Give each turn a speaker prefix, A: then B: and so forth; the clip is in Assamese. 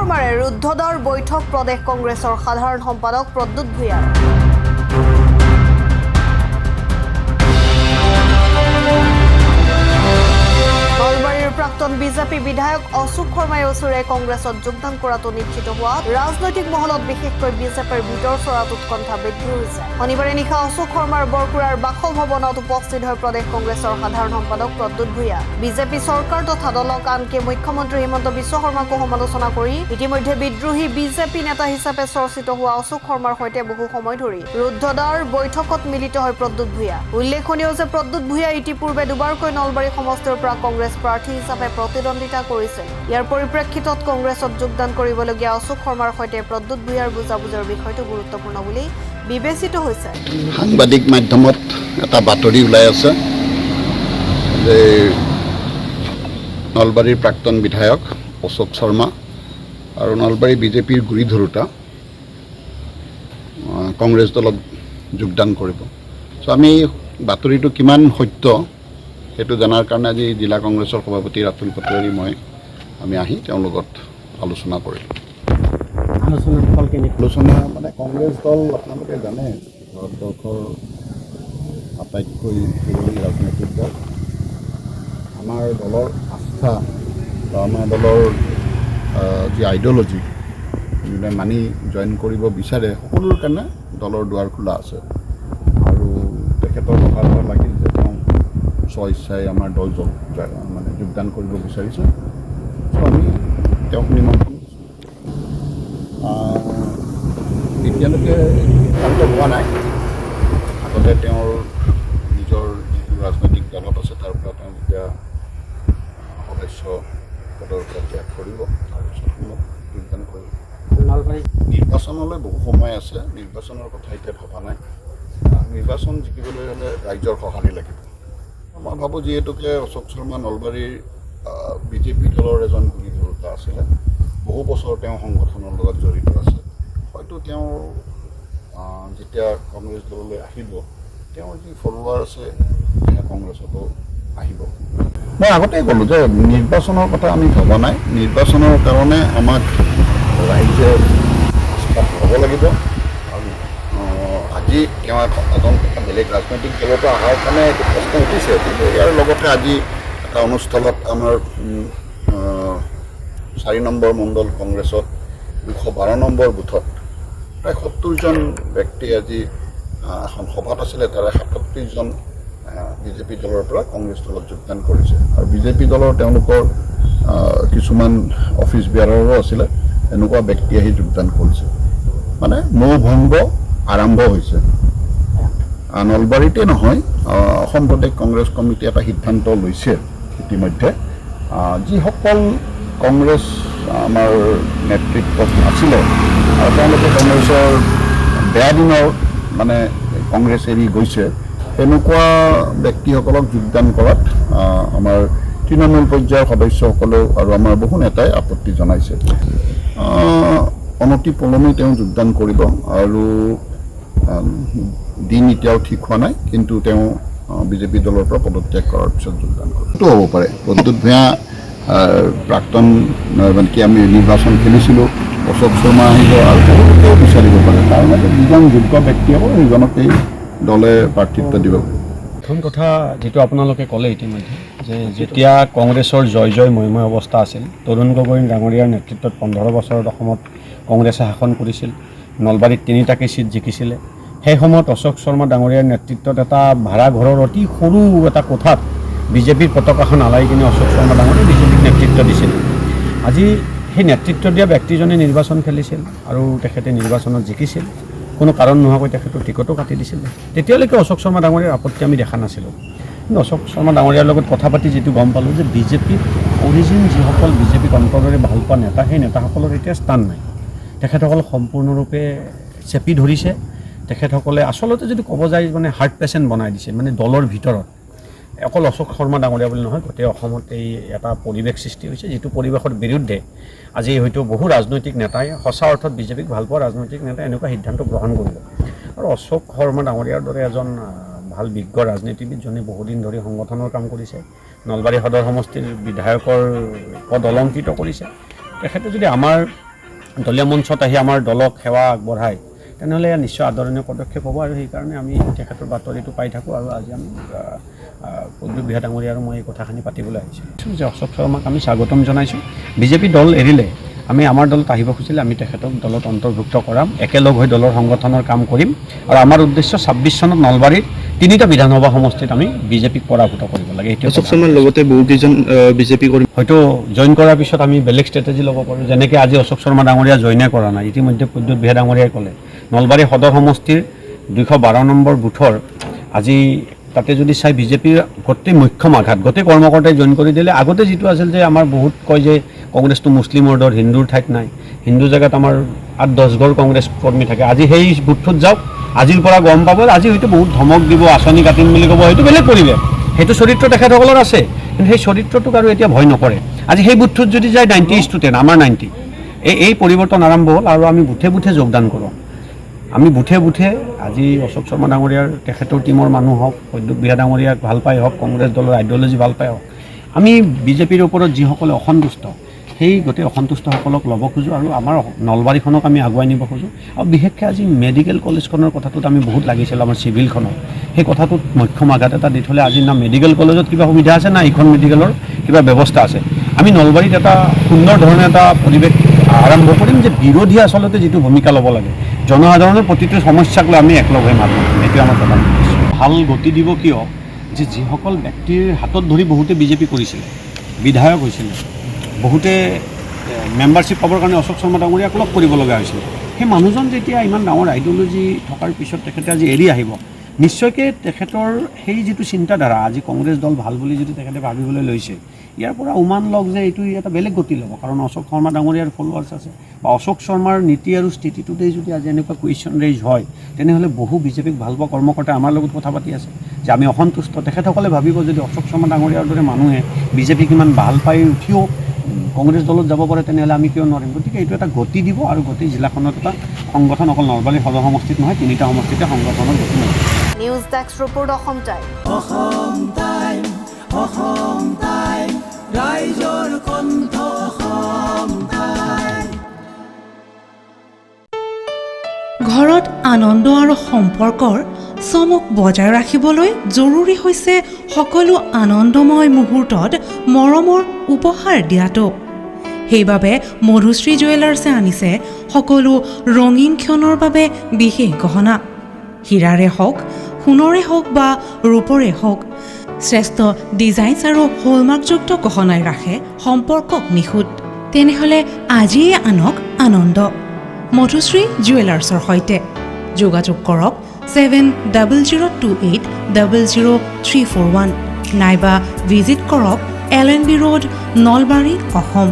A: শৰ্মাৰে ৰুদ্ধদ্বাৰ বৈঠক প্ৰদেশ কংগ্ৰেছৰ সাধাৰণ সম্পাদক প্ৰদ্যুৎ ভূঞাৰ। নলবাৰীৰ প্ৰাক্তন বিজেপি বিধায়ক অশোক শৰ্মাই ওচৰে কংগ্ৰেছত যোগদান কৰাটো নিশ্চিত হোৱাত ৰাজনৈতিক মহলত বিশেষকৈ বিজেপিৰ ভিতৰ চৰাত উৎকণ্ঠা বৃদ্ধি হৈছে। শনিবাৰে নিশা অশোক শৰ্মাৰ বৰকুৰাৰ বাসভৱনত উপস্থিত হৈ প্ৰদেশ কংগ্ৰেছৰ সাধাৰণ সম্পাদক প্ৰদ্যুৎ ভূঞা বিজেপি চৰকাৰ তথা দলক আনকি মুখ্যমন্ত্ৰী হিমন্ত বিশ্ব শৰ্মাকো সমালোচনা কৰি ইতিমধ্যে বিদ্ৰোহী বিজেপি নেতা হিচাপে চৰ্চিত হোৱা অশোক শৰ্মাৰ সৈতে বহু সময় ধৰি ৰুদ্ধদ্বাৰ বৈঠকত মিলিত হয় প্ৰদ্যুৎ ভূঞা। উল্লেখনীয় যে প্ৰদ্যুৎ ভূঞা ইতিপূৰ্বে দুবাৰকৈ নলবাৰী সমষ্টিৰ পৰা কংগ্ৰেছ প্ৰাৰ্থী হিচাপে প্ৰতিদ্বন্দ্বিতা কৰিছিল। ইয়াৰ পৰিপ্ৰেক্ষিতত কংগ্ৰেছত যোগদান কৰিবলগীয়া অশোক শৰ্মাৰ সৈতে প্ৰদ্যুৎ ভূঞাৰ বুজাবুজিৰ বিষয়টো গুৰুত্বপূৰ্ণ বুলি বিবেচিত হৈছে।
B: সাংবাদিক মাধ্যমত এটা বাতৰি ওলাই আছে যে নলবাৰীৰ প্ৰাক্তন বিধায়ক অশোক শৰ্মা আৰু নলবাৰী বিজেপিৰ গুৰি ধৰোঁতা কংগ্ৰেছ দলত যোগদান কৰিব। চ' আমি বাতৰিটো কিমান সত্য সেইটো জনাৰ কাৰণে আজি জিলা কংগ্ৰেছৰ সভাপতি ৰাতুল পাটোৱাৰী আমি আহি তেওঁৰ লগত আলোচনা কৰিলোঁ। আলোচনা মানে কংগ্ৰেছ দল আপোনালোকে জানে ভাৰতবৰ্ষৰ আটাইতকৈ পুৰণি ৰাজনৈতিক দল। আমাৰ দলৰ আস্থা বা আমাৰ দলৰ যি আইডিঅ'লজি যোনে মানি জইন কৰিব বিচাৰে সকলোৰ কাৰণে দলৰ দুৱাৰ খোলা আছে। আৰু তেখেতৰ কথা লাগিল যে তেওঁ স্বইচ্ছাই আমাৰ দল মানে যোগদান কৰিব বিচাৰিছে। চ' আমি তেওঁক নিমন্ত্ৰণ এতিয়ালৈকে সিদ্ধান্ত হোৱা নাই। আগতে তেওঁৰ নিজৰ যিটো ৰাজনৈতিক দলত আছে তাৰ পৰা তেওঁ যেতিয়া সদস্য পদৰ পৰা ত্যাগ কৰিব তাৰপিছত যোগদান কৰিব। নিৰ্বাচনলৈ বহু সময় আছে, নিৰ্বাচনৰ কথা এতিয়া ভবা নাই। নিৰ্বাচন জিকিবলৈ হ'লে ৰাইজৰ সঁহাৰি লাগিব। মই ভাবোঁ যিহেতুকে অশোক শৰ্মা নলবাৰীৰ বিজেপি দলৰ এজন গুৰি ধৰোঁতা আছিলে, বহু বছৰ তেওঁ সংগঠনৰ লগত জড়িত আছে। হয়তো তেওঁ যেতিয়া কংগ্ৰেছ দললৈ আহিব তেওঁৰ যি ফলোৱাৰ আছে সেয়া কংগ্ৰেছতো আহিব। মই আগতেই ক'লোঁ যে নিৰ্বাচনৰ কথা আমি ভবা নাই। নিৰ্বাচনৰ কাৰণে আমাক ৰাইজে হ'ব লাগিব। আৰু আজি তেওঁ এজন বেলেগ ৰাজনৈতিক দলৰ পৰা অহাৰ কাৰণে এইটো প্ৰশ্ন উঠিছে, কিন্তু ইয়াৰ লগতে আজি এটা অনুষ্ঠানত আমাৰ 4 নম্বৰ মণ্ডল কংগ্ৰেছত 212 নম্বৰ বুথত প্ৰায় 70জন ব্যক্তি আজি এখন সভাত আছিলে, তাৰে 37জন বিজেপি দলৰ পৰা কংগ্ৰেছ দলত যোগদান কৰিছে। আৰু বিজেপি দলৰ তেওঁলোকৰ কিছুমান অফিচ বিয়াৰৰো আছিলে, এনেকুৱা ব্যক্তি আহি যোগদান কৰিছে। মানে মৌভংগ আৰম্ভ হৈছে। নলবাৰীতে নহয়, অসম প্ৰদেশ কংগ্ৰেছ কমিটি এটা সিদ্ধান্ত লৈছে ইতিমধ্যে যিসকল কংগ্ৰেছ আমাৰ নেতৃত্বত আছিলে আৰু তেওঁলোকে কংগ্ৰেছৰ বেয়া দিনৰ মানে কংগ্ৰেছ এৰি গৈছে, তেনেকুৱা ব্যক্তিসকলক যোগদান কৰাত আমাৰ তৃণমূল পৰ্যায়ৰ সদস্যসকলেও আৰু আমাৰ বহু নেতাই আপত্তি জনাইছে। অনতি পলমে তেওঁ যোগদান কৰিব আৰু দিন এতিয়াও ঠিক হোৱা নাই, কিন্তু তেওঁ বিজেপি দলৰ পৰা পদত্যাগ কৰাৰ পিছত যোগদান কৰিব। সেইটো হ'ব পাৰে। প্ৰদ্যুৎ ভূঞা প্ৰাক্তন মানে কি আমি নিৰ্বাচন খেলিছিলোঁ, অশোক শৰ্মা আহিব আৰু তেওঁলোকেও বিচাৰিব পাৰে। তাৰ মাজত যিজন যোগ্য ব্যক্তি হ'ব সেইজনকেই দলে প্ৰাৰ্থিত্ব দিব।
C: প্ৰথম কথা যিটো আপোনালোকে ক'লে ইতিমধ্যে যে যেতিয়া কংগ্ৰেছৰ জয় ময়ময় অৱস্থা আছিল, তৰুণ গগৈ ডাঙৰীয়াৰ নেতৃত্বত 15 বছৰত অসমত কংগ্ৰেছে শাসন কৰিছিল, নলবাৰীত 3টাকৈ ছিট জিকিছিলে। সেই সময়ত অশোক শৰ্মা ডাঙৰীয়াৰ নেতৃত্বত এটা ভাড়া ঘৰৰ অতি সৰু এটা কোঠাত বিজেপিৰ পতাকাখন আলাই কিনে অশোক শৰ্মা ডাঙৰীয়াই বিজেপিক নেতৃত্ব দিছিল। আজি সেই নেতৃত্ব দিয়া ব্যক্তিজনে নিৰ্বাচন খেলিছিল আৰু তেখেতে নিৰ্বাচনত জিকিছিল। কোনো কাৰণ নোহোৱাকৈ তেখেতৰ টিকটো কাটি দিছিল। তেতিয়ালৈকে অশোক শৰ্মা ডাঙৰীয়াৰ আপত্তি আমি দেখা নাছিলোঁ। কিন্তু অশোক শৰ্মা ডাঙৰীয়াৰ লগত কথা পাতি যিটো গম পালোঁ যে বিজেপিত অৰিজিন যিসকল বিজেপিক অন্তৰেৰে ভাল পোৱা নেতা, সেই নেতাসকলৰ এতিয়া স্থান নাই। তেখেতসকল সম্পূৰ্ণৰূপে চেপি ধৰিছে। তেখেতসকলে আচলতে যদি ক'ব যায় মানে হাৰ্ট পেচেণ্ট বনাই দিছে। মানে দলৰ ভিতৰত অকল অশোক শৰ্মা ডাঙৰীয়া বুলি নহয়, গোটেই অসমত এই এটা পৰিৱেশ সৃষ্টি হৈছে, যিটো পৰিৱেশৰ বিৰুদ্ধে আজি হয়তো বহু ৰাজনৈতিক নেতাই সঁচা অৰ্থত বিজেপিক ভাল পোৱা ৰাজনৈতিক নেতাই এনেকুৱা সিদ্ধান্ত গ্ৰহণ কৰিব। আৰু অশোক শৰ্মা ডাঙৰীয়াৰ দৰে এজন ভাল বিজ্ঞ ৰাজনীতিবিদ, যোনে বহুদিন ধৰি সংগঠনৰ কাম কৰিছে, নলবাৰী সদৰ সমষ্টিৰ বিধায়কৰ পদ অলংকৃত কৰিছে, তেখেতে যদি আমাৰ দলীয় মঞ্চত আহি আমাৰ দলক সেৱা আগবঢ়ায় তেনেহ'লে এয়া নিশ্চয় আদৰণীয় পদক্ষেপ হ'ব আৰু সেইকাৰণে আমি তেখেতৰ বাতৰিটো পাই থাকোঁ আৰু আজি আমি প্ৰদ্যুৎ বিহাৰী ডাঙৰীয়া আৰু মই এই কথাখিনি পাতিবলৈ আহিছোঁ যে অশোক শৰ্মাক আমি স্বাগতম জনাইছোঁ। বিজেপি দল এৰিলে আমি আমাৰ দলত আহিব খুজিলে আমি তেখেতক দলত অন্তৰ্ভুক্ত কৰাম, একেলগ হৈ দলৰ সংগঠনৰ কাম কৰিম আৰু আমাৰ উদ্দেশ্য 26 চনত নলবাৰীত 3টা বিধানসভা সমষ্টিত আমি বিজেপিক পৰাভূত কৰিব লাগে।
D: অশোক শৰ্মাৰ লগতে বহুকেইজন বিজেপি কৰ্মী
C: হয়তো জইন কৰাৰ পিছত আমি বেলেগ ষ্ট্ৰেটেজি ল'ব পাৰোঁ, যেনেকৈ আজি অশোক শৰ্মা ডাঙৰীয়া জইনে কৰা নাই। ইতিমধ্যে প্ৰদ্যুৎ বিহাৰী ডাঙৰীয়াই ক'লে নলবাৰী সদৰ সমষ্টিৰ 212 নম্বৰ বুথৰ আজি তাতে যদি চাই বিজেপিৰ গোটেই মুখ্যম আঘাত গোটেই কৰ্মকৰ্তাই জইন কৰি দিলে। আগতে যিটো আছিল যে আমাৰ বহুত কয় যে কংগ্ৰেছটো মুছলিমৰ দল, হিন্দুৰ ঠাইত নাই, হিন্দু জেগাত আমাৰ 8-10 ঘৰ কংগ্ৰেছ কৰ্মী থাকে। আজি সেই বুথটোত যাওক, আজিৰ পৰা গম পাব। আজি হয়তো বহুত ধমক দিব, আঁচনি কাটিম বুলি ক'ব, সেইটো বেলেগ পৰিৱেশ, সেইটো চৰিত্ৰ তেখেতসকলৰ আছে, কিন্তু সেই চৰিত্ৰটোক আৰু এতিয়া ভয় নকৰে। আজি সেই বুথটোত যদি যায় 90 আমাৰ 90 এই পৰিৱৰ্তন আৰম্ভ হ'ল আৰু আমি বুথে বুথে যোগদান কৰোঁ। আমি বুথে বুথে আজি অশোক শৰ্মা ডাঙৰীয়াৰ তেখেতৰ টীমৰ মানুহ হওক, প্ৰদ্যুৎ বিহাৰী ডাঙৰীয়াক ভাল পাই হওক, কংগ্ৰেছ দলৰ আইডিঅ'লজি ভাল পাই হওক, আমি বিজেপিৰ ওপৰত যিসকলে অসন্তুষ্ট সেই গোটেই অসন্তুষ্টসকলক ল'ব খোজোঁ আৰু আমাৰ নলবাৰীখনক আমি আগুৱাই নিব খোজোঁ। আৰু বিশেষকৈ আজি মেডিকেল কলেজখনৰ কথাটোত আমি বহুত লাগিছিলোঁ, আমাৰ চিভিলখনৰ সেই কথাটোত মুখ্যম আঘাত এটা দি থ'লে আজি না মেডিকেল কলেজত কিবা সুবিধা আছে না এইখন মেডিকেলৰ কিবা ব্যৱস্থা আছে। আমি নলবাৰীত এটা সুন্দৰ ধৰণে এটা পৰিৱেশ আৰম্ভ কৰিম যে বিৰোধী আচলতে যিটো ভূমিকা ল'ব লাগে, জনসাধাৰণৰ প্ৰতিটো সমস্যাক লৈ আমি একলগ হৈ মাতোঁ, এইটোৱে আমাৰ প্ৰধান উদ্দেশ্য। ভাল গতি দিব কিয় যে যিসকল ব্যক্তিৰ হাতত ধৰি বহুতে বিজেপি কৰিছিলে, বিধায়ক হৈছিলে, বহুতে মেম্বাৰশ্বিপ পাবৰ কাৰণে অশোক শৰ্মা ডাঙৰীয়াক লগ কৰিব লগা হৈছিল, সেই মানুহজন যেতিয়া ইমান ডাঙৰ আইডিঅ'লজি থকাৰ পিছত তেখেতে আজি এৰি আহিব, নিশ্চয়কৈ তেখেতৰ সেই যিটো চিন্তাধাৰা আজি কংগ্ৰেছ দল ভাল বুলি যদি তেখেতে ভাবিবলৈ লৈছে, ইয়াৰ পৰা উমান লওক যে এইটো এটা বেলেগ গতি ল'ব। কাৰণ অশোক শৰ্মা ডাঙৰীয়াৰ ফলোৱাৰ্ছ আছে বা অশোক শৰ্মাৰ নীতি আৰু স্থিতিটোতেই যদি আজি এনেকুৱা কুৱেশ্যন ৰেইজ হয়, তেনেহ'লে বহু বিজেপিক ভাল পোৱা কৰ্মকৰ্তাই আমাৰ লগত কথা পাতি আছে যে আমি অসন্তুষ্ট। তেখেতসকলে ভাবিব যদি অশোক শৰ্মা ডাঙৰীয়াৰ দৰে মানুহে বিজেপিক ইমান ভাল পাই উঠিও কংগ্ৰেছ দলত যাব পাৰে, তেনেহ'লে আমি কিয় নোৱাৰিম? গতিকে এইটো এটা গতি দিব আৰু গোটেই জিলাখনত এটা সংগঠন অকল নলবাৰী সদৰ সমষ্টিত নহয়, 3টা সমষ্টিতে সংগঠনৰ গতি হ'ব।
A: News desk report Assam time.
E: ৰাইজৰ কণ্ঠ অসম টাইম।
F: ঘৰত আনন্দ আৰু সম্পৰ্কৰ চমক বজাই ৰাখিবলৈ জৰুৰী হৈছে সকলো আনন্দময় মুহূৰ্তত মৰমৰ উপহাৰ দিয়াটো। সেইবাবে মধুশ্ৰী জুৱেলাৰ্ছে আনিছে সকলো ৰঙীন ক্ষণৰ বাবে বিশেষ গহনা। হীৰাৰে হওক, সোণৰে হওক বা ৰূপৰে হওক, শ্ৰেষ্ঠ ডিজাইনছ আৰু হলমাৰ্কযুক্ত গহনাই ৰাখে সম্পৰ্কক নিখুঁত। তেনেহ'লে আজিয়ে আনক আনন্দ মধুশ্ৰী জুৱেলাৰ্ছৰ সৈতে। যোগাযোগ কৰক 7002800341 নাইবা ভিজিট কৰক LNB ৰোড, নলবাৰী, অসম।